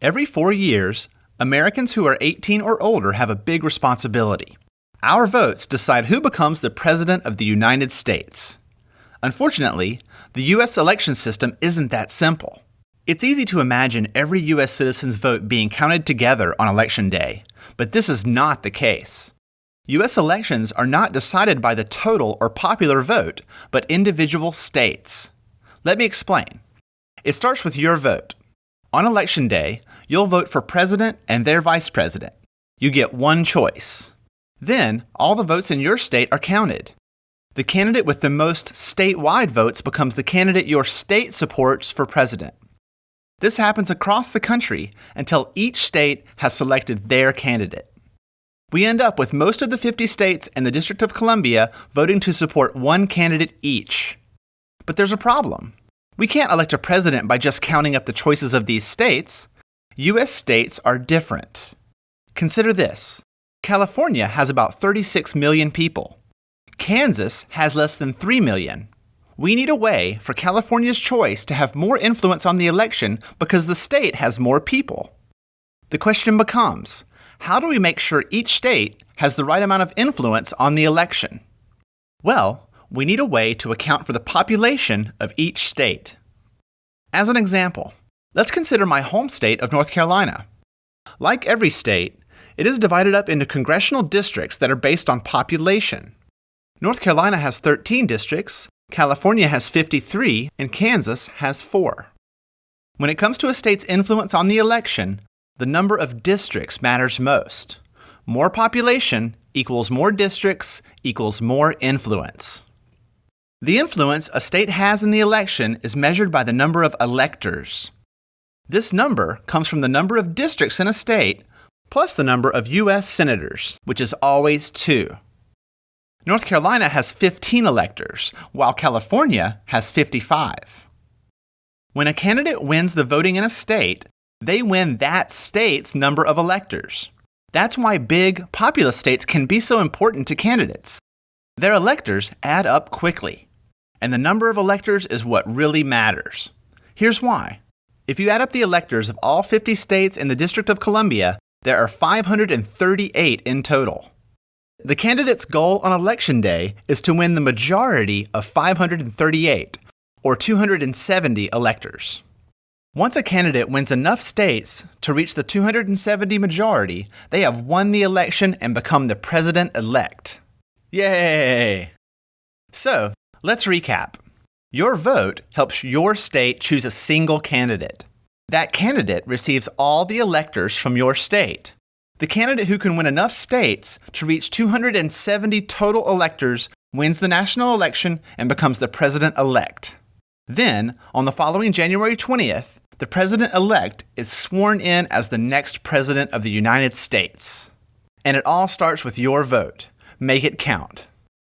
Every 4 years, Americans who are 18 or older have a big responsibility. Our votes decide who becomes the President of the United States. Unfortunately, the U.S. election system isn't that simple. It's easy to imagine every U.S. citizen's vote being counted together on Election Day, but this is not the case. U.S. elections are not decided by the total or popular vote, but individual states. Let me explain. It starts with your vote. On Election Day, you'll vote for president and their vice president. You get one choice. Then, all the votes in your state are counted. The candidate with the most statewide votes becomes the candidate your state supports for president. This happens across the country until each state has selected their candidate. We end up with most of the 50 states and the District of Columbia voting to support one candidate each. But there's a problem. We can't elect a president by just counting up the choices of these states. U.S. states are different. Consider this. California has about 36 million people. Kansas has less than 3 million. We need a way for California's choice to have more influence on the election because the state has more people. The question becomes, how do we make sure each state has the right amount of influence on the election? Well, we need a way to account for the population of each state. As an example, let's consider my home state of North Carolina. Like every state, it is divided up into congressional districts that are based on population. North Carolina has 13 districts, California has 53, and Kansas has 4. When it comes to a state's influence on the election, the number of districts matters most. More population equals more districts equals more influence. The influence a state has in the election is measured by the number of electors. This number comes from the number of districts in a state plus the number of U.S. senators, which is always 2. North Carolina has 15 electors, while California has 55. When a candidate wins the voting in a state, they win that state's number of electors. That's why big, populous states can be so important to candidates. Their electors add up quickly, and the number of electors is what really matters. Here's why. If you add up the electors of all 50 states in the District of Columbia, there are 538 in total. The candidate's goal on Election Day is to win the majority of 538, or 270 electors. Once a candidate wins enough states to reach the 270 majority, they have won the election and become the president-elect. Yay! So, let's recap. Your vote helps your state choose a single candidate. That candidate receives all the electors from your state. The candidate who can win enough states to reach 270 total electors wins the national election and becomes the president-elect. Then, on the following January 20th, the president-elect is sworn in as the next president of the United States. And it all starts with your vote. Make it count.